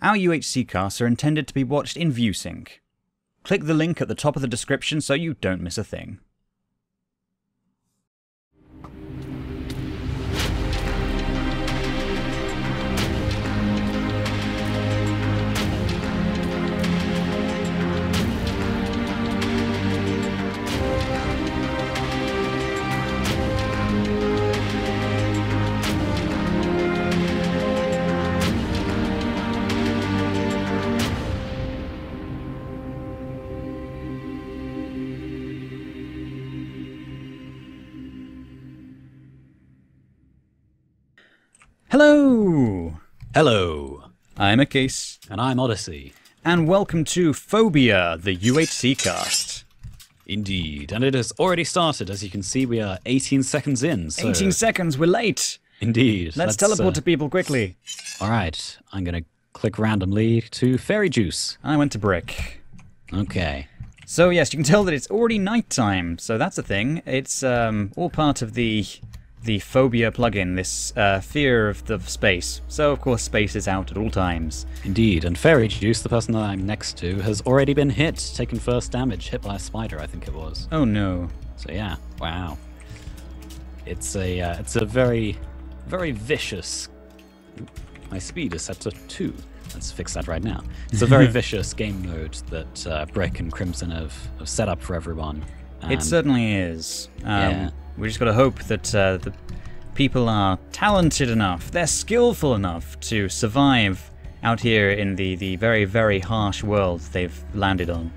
Our UHC casts are intended to be watched in ViewSync. Click the link at the top of the description so you don't miss a thing. Hello! Hello! I'm EddCase. And I'm Odyssey. And welcome to Phobia, the UHC cast. Indeed, and it has already started. As you can see, we are 18 seconds in. So... 18 seconds, we're late! Indeed. Let's teleport to people quickly. Alright, I'm going to click randomly to Fairy Juice. I went to Brick. Okay. So yes, you can tell that it's already nighttime, so that's a thing. It's all part of the Phobia plugin, this fear of the space. So of course space is out at all times. Indeed, and Fairy Juice, the person that I'm next to, has already been hit, taken first damage, hit by a spider, I think it was. Oh no. So yeah, wow. It's a very, very vicious... My speed is set to 2. Let's fix that right now. It's a very vicious game mode that Brick and Crimson have set up for everyone. It certainly is. Yeah. We just got to hope that the people are talented enough, they're skillful enough to survive out here in the very, very harsh world they've landed on.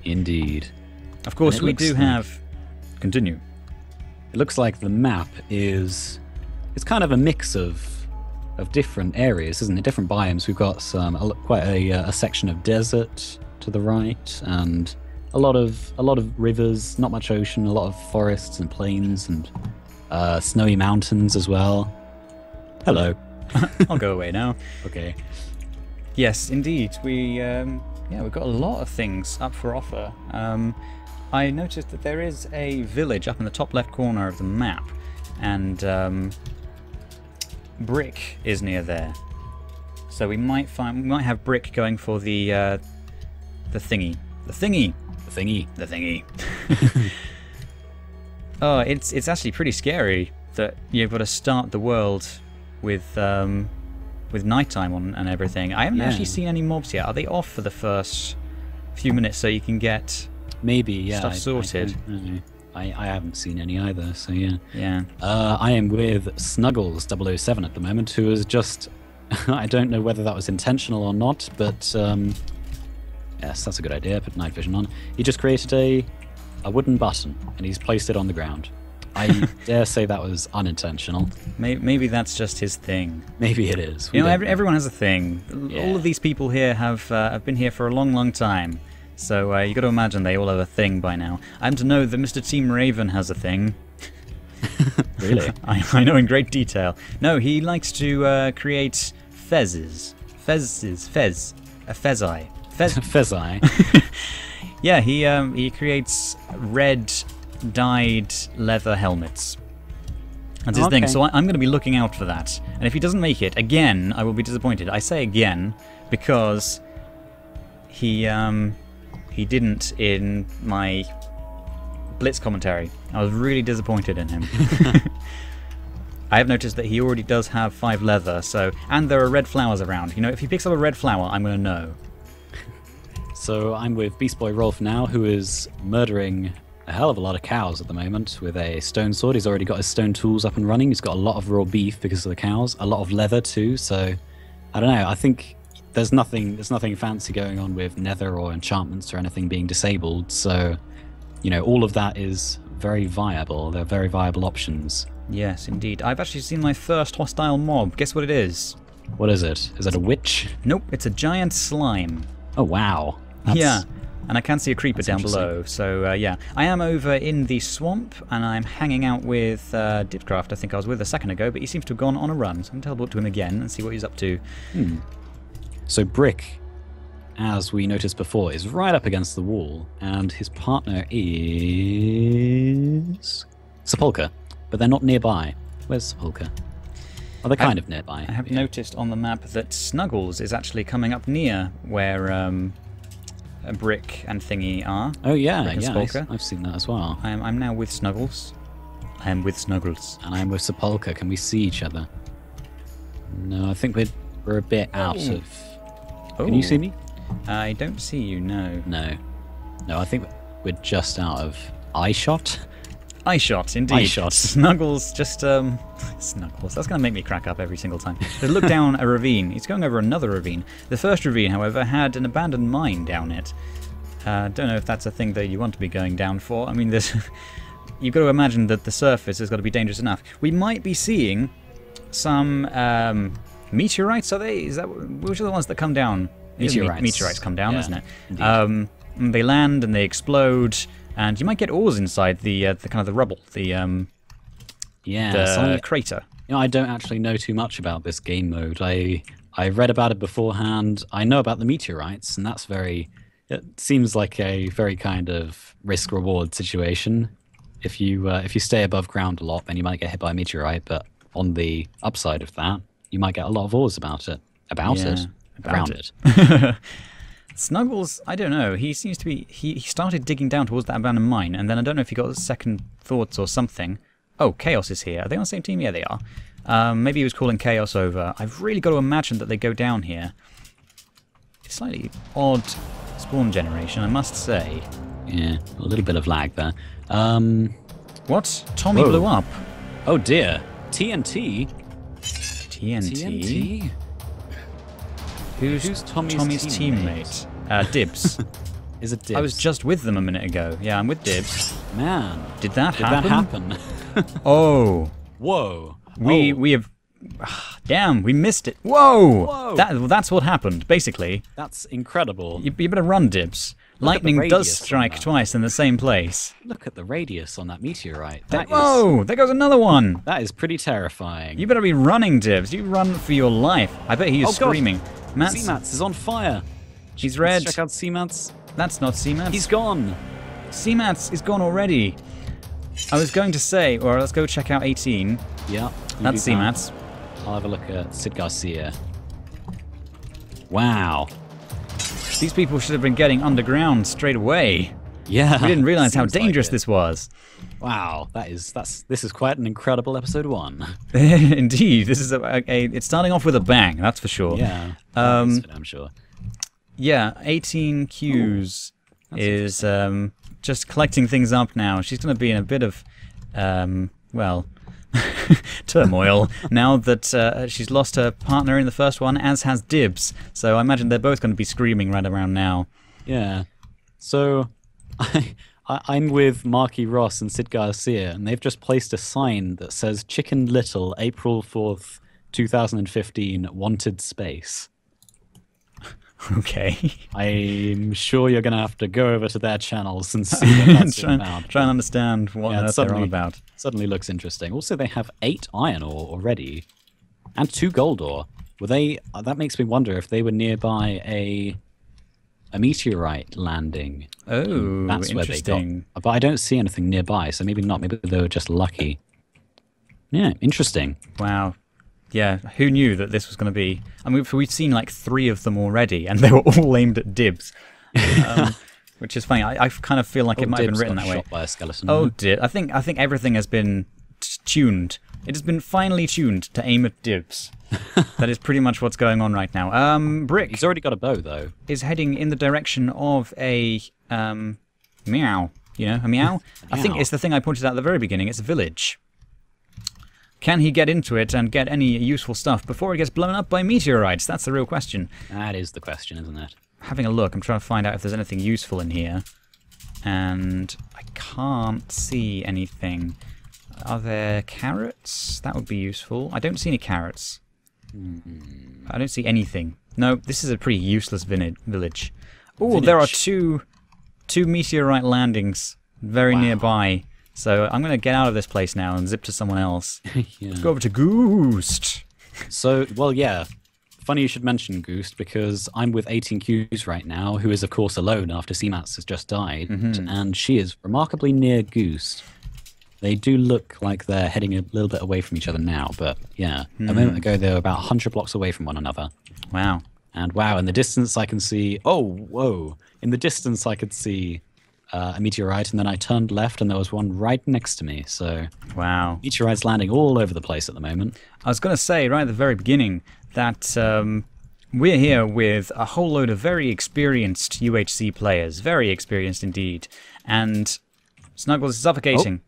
Indeed. Of course, we do have... Continue. It looks like the map is... It's kind of a mix of different areas, isn't it? Different biomes. We've got quite a section of desert to the right, and a lot of rivers, not much ocean, a lot of forests and plains and snowy mountains as well. Hello. I'll go away now. Okay. Yes, indeed. We've got a lot of things up for offer. I noticed that there is a village up in the top left corner of the map, and Brick is near there. So we might have Brick going for the thingy. The thingy. The thingy. The thingy. Oh, it's actually pretty scary that you've got to start the world with nighttime on and everything. I haven't actually seen any mobs yet. Are they off for the first few minutes so you can get stuff sorted? I haven't seen any either, so yeah. Yeah. I am with Snuggles 007 at the moment, who is just... I don't know whether that was intentional or not, but... Yes, that's a good idea. Put night vision on. He just created a wooden button, and he's placed it on the ground. I dare say that was unintentional. Maybe that's just his thing. Maybe it is. You know, everyone has a thing. Yeah. All of these people here have been here for a long, long time. So you got to imagine they all have a thing by now. I'm to know that Mr. Team Raven has a thing. Really? I know in great detail. No, he likes to create fezzes. A fezzi. Fezzi. Yeah, he creates red dyed leather helmets. That's his thing. So I'm going to be looking out for that. And if he doesn't make it, again, I will be disappointed. I say again because he didn't in my Blitz commentary. I was really disappointed in him. I have noticed that he already does have 5 leather, and there are red flowers around. You know, if he picks up a red flower, I'm going to know. So I'm with Beast Boy Rolf now, who is murdering a hell of a lot of cows at the moment with a stone sword. He's already got his stone tools up and running. He's got a lot of raw beef because of the cows, a lot of leather too. So I don't know. I think there's nothing fancy going on with nether or enchantments or anything being disabled. So, you know, all of that is very viable. They're very viable options. Yes, indeed. I've actually seen my first hostile mob. Guess what it is? What is it? Is it a witch? Nope, it's a giant slime. Oh, wow. Yeah, and I can see a creeper down below, so yeah. I am over in the swamp, and I'm hanging out with Dipcraft, I think I was with a second ago, but he seems to have gone on a run, so I'm going to teleport to him again and see what he's up to. So Brick, as we noticed before, is right up against the wall, and his partner is... Sepulchre, but they're not nearby. Where's Sepulchre? Well, they're kind of nearby. I have noticed on the map that Snuggles is actually coming up near where a Brick and Thingy are. Oh yeah, Brick and yeah, Spolka. I've seen that as well. I'm now with Snuggles. I am with Snuggles. And I'm with Sepulchre. Can we see each other? No, I think we're a bit out of... Can you see me? I don't see you, no. No. No, I think we're just out of eye shot. Eye shot, indeed. Eye shot. Snuggles, just, Snuggles. That's going to make me crack up every single time. Just look down a ravine. He's going over another ravine. The first ravine, however, had an abandoned mine down it. Don't know if that's a thing that you want to be going down for. I mean, there's... You've got to imagine that the surface has got to be dangerous enough. We might be seeing some meteorites, are they? Which are the ones that come down? Meteorites. Meteorites come down, Yeah, isn't it? They land and they explode, and you might get ores inside the kind of the rubble, the crater. You know, I don't actually know too much about this game mode. I read about it beforehand. I know about the meteorites, and that's very... It seems like a very kind of risk-reward situation. If you stay above ground a lot, then you might get hit by a meteorite, but on the upside of that, you might get a lot of ores about it. Around it. Snuggles, I don't know. He seems to be... He started digging down towards that abandoned mine, and then I don't know if he got second thoughts or something. Oh, Chaos is here. Are they on the same team? Yeah, they are. Maybe he was calling Chaos over. I've really got to imagine that they go down here. It's slightly odd spawn generation, I must say. Yeah, a little bit of lag there. What? Tommy blew up. Oh dear. TNT? TNT? Who's Tommy's teammate? Dibs. Is it Dibs? I was just with them a minute ago. Yeah, I'm with Dibs. Man. Did that happen? Oh. Whoa. We have... Damn, we missed it. Whoa! That's what happened, basically. That's incredible. You better run, Dibs. Lightning does strike twice in the same place. Look at the radius on that meteorite. Whoa! There goes another one! That is pretty terrifying. You better be running, Dibs. You run for your life. I bet he is screaming. Seamats is on fire. He's red. Let's check out Seamats. That's not Seamats. He's gone. Seamats is gone already. I was going to say, or let's go check out 18. Yeah. That's Seamats. I'll have a look at Sid Garcia. Wow. These people should have been getting underground straight away. Yeah. We didn't realize how dangerous this was. Wow, this is quite an incredible episode 1. Indeed, this is it's starting off with a bang, that's for sure. Yeah. I'm sure. Yeah, 18 Qs is just collecting things up now. She's going to be in a bit of well, turmoil now that she's lost her partner in the first one, as has Dibs. So I imagine they're both going to be screaming right around now. Yeah. So I'm with Marky Ross and Sid Garcia, and they've just placed a sign that says Chicken Little, April 4th, 2015, wanted space. Okay. I'm sure you're going to have to go over to their channels and see what that's about. Try and understand what on earth they're on about. Suddenly looks interesting. Also, they have 8 iron ore already, and 2 gold ore. Were they? That makes me wonder if they were nearby a meteorite landing. Oh, that's interesting. Where they got. But I don't see anything nearby, so maybe not. Maybe they were just lucky. Yeah, interesting. Wow. Yeah, who knew that this was going to be... I mean, we've seen like 3 of them already, and they were all aimed at Dibs. Which is funny. I kind of feel like it might have been written that way. Shot by a skeleton. Oh, dear. I think everything has been tuned. It has been finely tuned to aim at Dibs. That is pretty much what's going on right now. Brick... He's already got a bow, though. ...is heading in the direction of a... meow. You know, a meow? I think it's the thing I pointed out at the very beginning. It's a village. Can he get into it and get any useful stuff before it gets blown up by meteorites? That's the real question. That is the question, isn't it? Having a look, I'm trying to find out if there's anything useful in here. And I can't see anything. Are there carrots? That would be useful. I don't see any carrots. I don't see anything. No, this is a pretty useless village. Oh, there are two meteorite landings very nearby. So I'm going to get out of this place now and zip to someone else. Yeah. Let's go over to Goost. So, well, yeah. Funny you should mention Goost, because I'm with 18 Qs right now, who is, of course, alone after Seamats has just died. And she is remarkably near Goost. They do look like they're heading a little bit away from each other now, but yeah. A moment ago, they were about 100 blocks away from one another. Wow. And wow, in the distance I can see... Oh, whoa. In the distance I could see a meteorite, and then I turned left and there was one right next to me. So wow. Meteorites landing all over the place at the moment. I was going to say right at the very beginning that we're here with a whole load of very experienced UHC players. Very experienced indeed. And Snuggles is suffocating. Oh.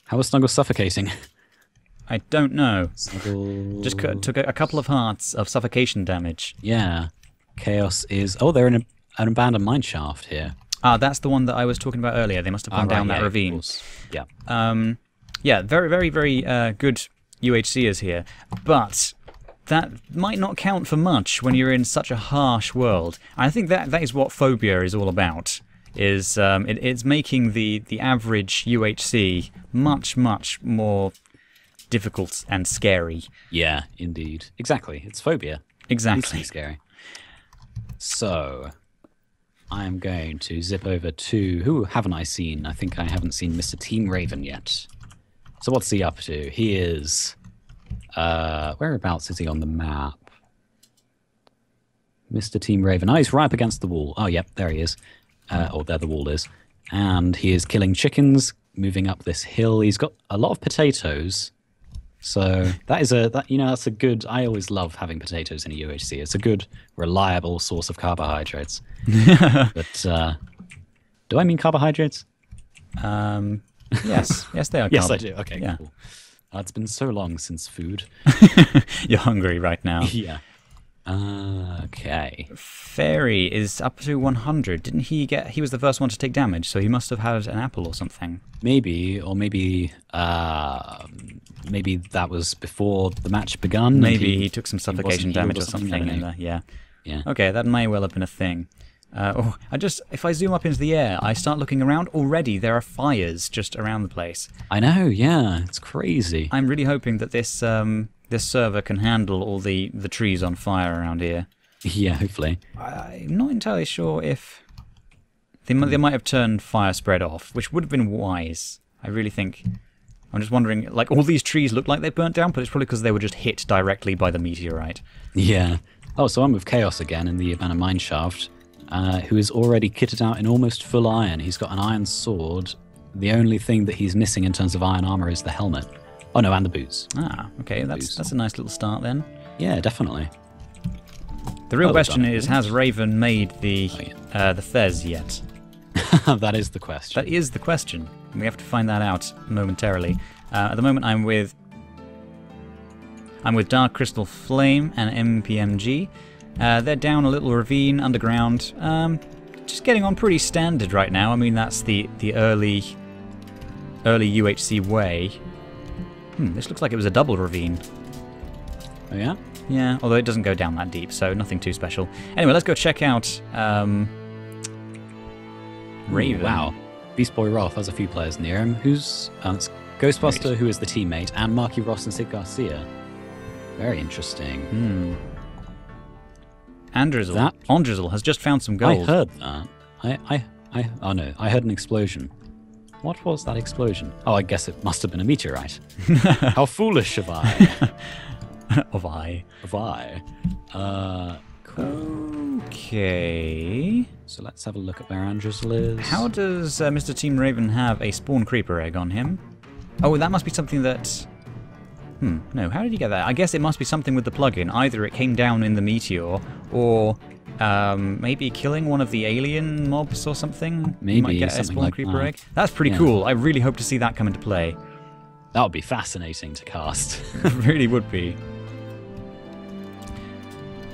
How was Snuggles suffocating? I don't know. Snuggles... Just took a couple of hearts of suffocation damage. Yeah. Chaos is... Oh, they're in an abandoned mine shaft here. Ah, that's the one that I was talking about earlier. They must have gone down that ravine. Yeah. Yeah, very, very, very good UHCers here. But that might not count for much when you're in such a harsh world. I think that is what Phobia is all about. Is it's making the average UHC much, much more difficult and scary. Yeah, indeed. Exactly. It's Phobia. Exactly. It's scary. So, I'm going to zip over to... Who haven't I seen? I think I haven't seen Mr. Team Raven yet. So what's he up to? He is... whereabouts is he on the map? Mr. Team Raven. Oh, he's right up against the wall. Oh, yep, there he is. Or there the wall is. And he is killing chickens, moving up this hill. He's got a lot of potatoes. So that's a good... I always love having potatoes in a UHC. It's a good, reliable source of carbohydrates. But do I mean carbohydrates? Yes. Yes, they are. Yes, I do. Okay, yeah. Cool. It's been so long since food. You're hungry right now. Yeah. Okay. Fairy is up to 100. Didn't he get... He was the first one to take damage, so he must have had an apple or something. Maybe, or maybe that was before the match begun. Maybe he took some suffocation damage or something. Yeah. Okay, that may well have been a thing. If I zoom up into the air, I start looking around. Already there are fires just around the place. I know, yeah, it's crazy. I'm really hoping that this this server can handle all the trees on fire around here. Yeah, hopefully. I'm not entirely sure if they might have turned fire spread off, which would have been wise. I really think. I'm just wondering, like, all these trees look like they burnt down, but it's probably because they were just hit directly by the meteorite. Yeah. Oh, so I'm with Chaos again in the abandoned mine shaft, who is already kitted out in almost full iron. He's got an iron sword. The only thing that he's missing in terms of iron armor is the helmet. Oh no, and the boots. Ah, okay, that's a nice little start then. Yeah, definitely. The real question is, has Raven made the Fez yet? That is the question. That is the question. We have to find that out momentarily. At the moment, I'm with Dark Crystal Flame and MPMG. They're down a little ravine underground. Just getting on pretty standard right now. I mean, that's the early UHC way. This looks like it was a double ravine. Oh yeah? Yeah, although it doesn't go down that deep, so nothing too special. Anyway, let's go check out Raven. Wow. Beast Boy Rolf has a few players near him. Who's Ghostbuster, who is the teammate, and Marky Ross and Sid Garcia. Very interesting. Andrizzle has just found some gold. I heard that. Oh no, I heard an explosion. What was that explosion? Oh, I guess it must have been a meteorite. How foolish of I. Of I. Cool. Okay. So let's have a look at where Andrizzle is. How does Mr. Team Raven have a spawn creeper egg on him? Oh, that must be something that... no, how did he get that? I guess it must be something with the plugin. Either it came down in the meteor, or maybe killing one of the alien mobs or something. Maybe you might get a spawn like creeper that. egg. That's pretty cool. I really hope to see that come into play. That would be fascinating to cast. It really would be.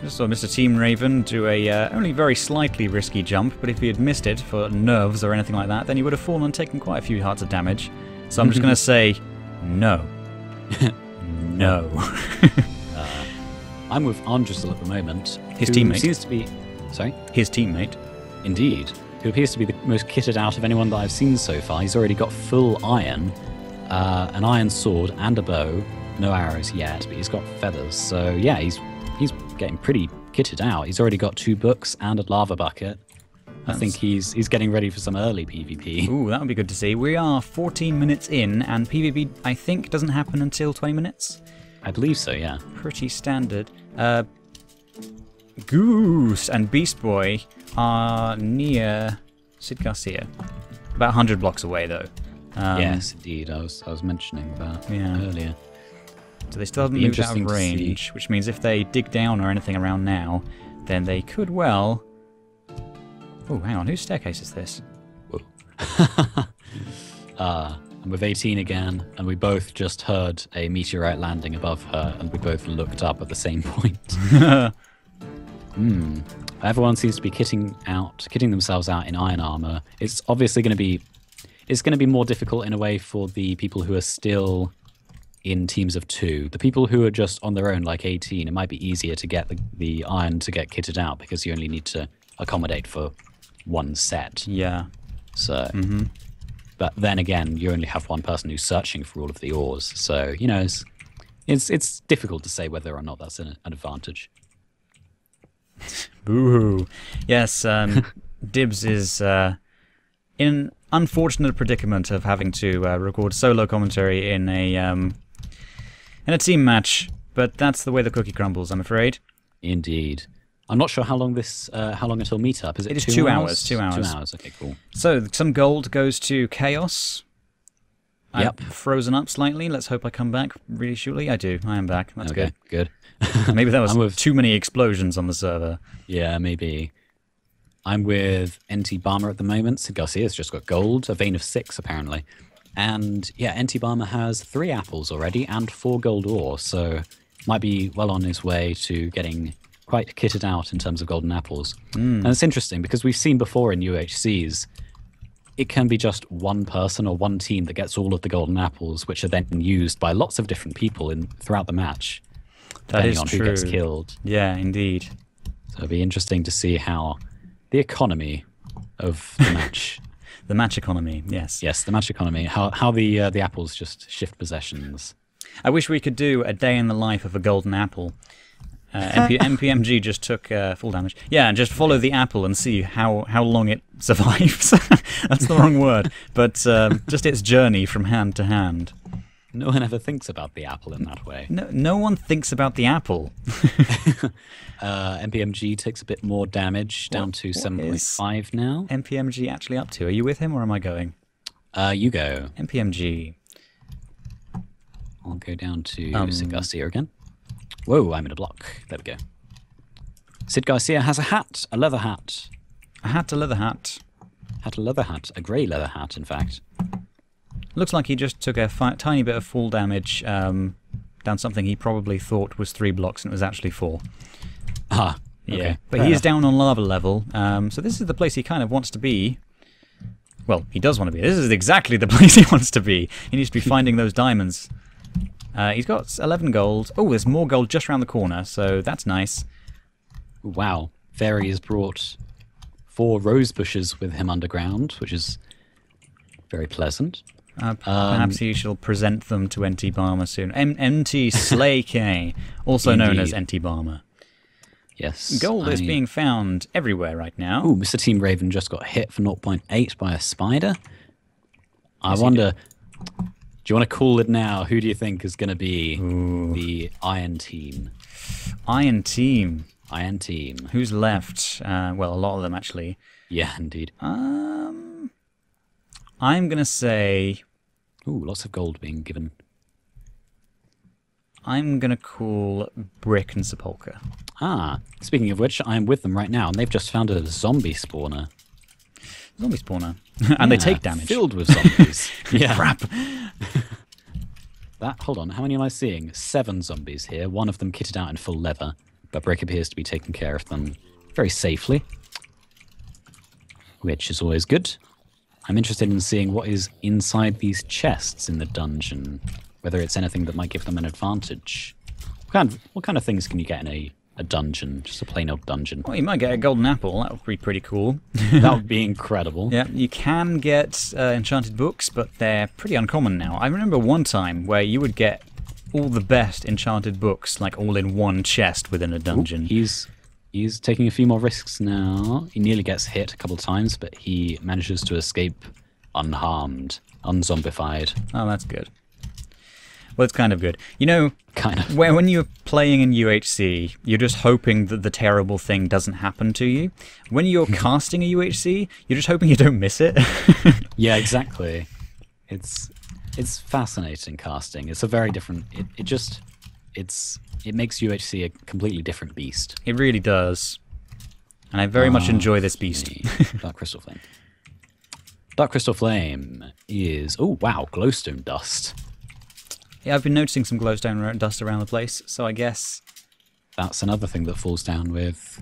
Just saw Mr. Team Raven do a only very slightly risky jump, but if he had missed it for nerves or anything like that, then he would have fallen and taken quite a few hearts of damage. So I'm just going to say, no. No. I'm with Andrizzle at the moment. His teammate. Seems to be... Sorry? His teammate. Indeed. Who appears to be the most kitted out of anyone that I've seen so far. He's already got full iron, an iron sword and a bow. No arrows yet, but he's got feathers. So yeah, he's getting pretty kitted out. He's already got 2 books and a lava bucket. I think he's getting ready for some early PvP. Ooh, that would be good to see. We are 14 minutes in, and PvP, I think, doesn't happen until 20 minutes? I believe so, yeah. Pretty standard. Goose and Beast Boy are near Sid Garcia. About 100 blocks away, though. Yes, indeed. I was mentioning that earlier. So they still haven't moved out of range, which means if they dig down or anything around now, then they could well... Oh, hang on. Whose staircase is this? I'm with 18 again, and we both just heard a meteorite landing above her, and we both looked up at the same point. Everyone seems to be kitting themselves out in iron armor. It's obviously going to be... It's going to be more difficult in a way for the people who are still in teams of 2. The people who are just on their own, like 18, it might be easier to get the iron to get kitted out because you only need to accommodate for one set. Yeah. So, but then again, you only have one person who's searching for all of the ores. So, you know, it's difficult to say whether or not that's an advantage. Boo-hoo. Yes, Dibs is in an unfortunate predicament of having to record solo commentary in a team match, but that's the way the cookie crumbles, I'm afraid. Indeed. I'm not sure how long until meetup. Is it 2 hours? 2 hours. 2 hours. Okay, cool. So some gold goes to Chaos. Yep. I've frozen up slightly. Let's hope I come back really shortly. I do. I am back. That's okay, good. Maybe that was too many explosions on the server. Yeah, maybe. I'm with NT Barmer at the moment. Sid Garcia's just got gold, a vein of 6 apparently. And yeah, NT Barmer has 3 apples already and 4 gold ore, so might be well on his way to getting quite kitted out in terms of golden apples. And it's interesting because we've seen before in UHCs, it can be just one person or one team that gets all of the golden apples, which are then used by lots of different people throughout the match, depending on who gets killed. Yeah, indeed. So it'll be interesting to see how the economy of the match... The match economy, yes. Yes, the match economy. How the apples just shift possessions. I wish we could do a day in the life of a golden apple. MPMG just took full damage. Yeah, and just follow the apple and see how long it survives. That's the wrong word. But just its journey from hand to hand. No one ever thinks about the apple in that way. No one thinks about the apple. MPMG takes a bit more damage, down to 7.5 now. MPMG actually up to? Are you with him or am I going? You go. MPMG. I'll go down to Sid Garcia again. Whoa, I'm in a block. There we go. Sid Garcia has a hat, a leather hat. A hat, a leather hat. Hat, a leather hat, a grey leather hat, in fact. Looks like he just took a tiny bit of full damage down something he probably thought was 3 blocks and it was actually 4. Ah, yeah. Okay. But he is down on lava level, so this is the place he kind of wants to be. Well, he does want to be. This is exactly the place he wants to be. He needs to be finding those diamonds. He's got 11 gold. Oh, there's more gold just around the corner, so that's nice. Wow. Fairy has brought 4 rose bushes with him underground, which is very pleasant. Perhaps he shall present them to NT Barmer soon. NT Slay K, also known as NT Barmer. Yes. Gold is being found everywhere right now. Ooh, Mr. Team Raven just got hit for 0.8 by a spider. I wonder... Do you want to call it now? Who do you think is going to be the Iron Team? Iron Team. Iron Team. Who's left? Well, a lot of them, actually. Yeah, indeed. I'm going to say... Ooh, lots of gold being given. I'm going to call Brick and Sepulchre. Ah, speaking of which, I'm with them right now, and they've just found a zombie spawner. Zombie spawner. And they take damage. Filled with zombies. Yeah. Crap. Hold on, how many am I seeing? 7 zombies here, one of them kitted out in full leather, but Brick appears to be taking care of them very safely, which is always good. I'm interested in seeing what is inside these chests in the dungeon, whether it's anything that might give them an advantage. What kind of things can you get in a dungeon, just a plain old dungeon? Well, you might get a golden apple. That would be pretty cool. That would be incredible. Yeah, you can get enchanted books, but they're pretty uncommon now. I remember one time where you would get all the best enchanted books, like all in one chest within a dungeon. Ooh, he's He's taking a few more risks now. He nearly gets hit a couple of times, but he manages to escape unharmed, unzombified. Oh, that's good. Well, it's kind of good. You know, Kind of. when you're playing in UHC, you're just hoping that the terrible thing doesn't happen to you. When you're casting a UHC, you're just hoping you don't miss it. Yeah, exactly. It's fascinating casting. It's a very different. It makes UHC a completely different beast. It really does. And I very much enjoy this beast. Dark Crystal Flame. Dark Crystal Flame is... Oh, wow, glowstone dust. Yeah, I've been noticing some glowstone dust around the place, so I guess... That's another thing that falls down with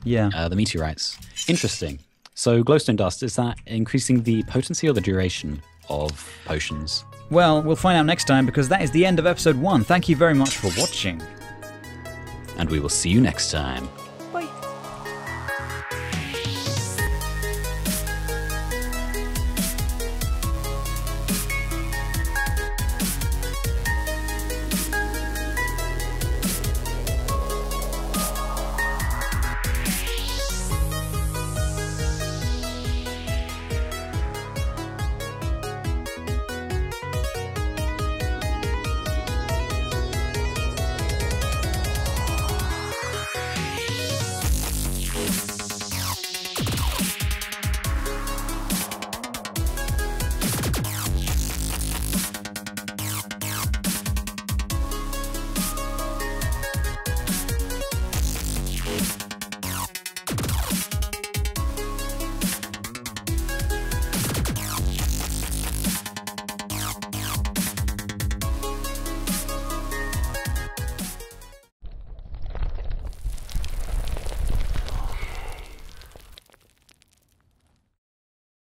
yeah. the meteorites. Interesting. So glowstone dust, is that increasing the potency or the duration of potions? Well, we'll find out next time, because that is the end of episode 1. Thank you very much for watching. And we will see you next time.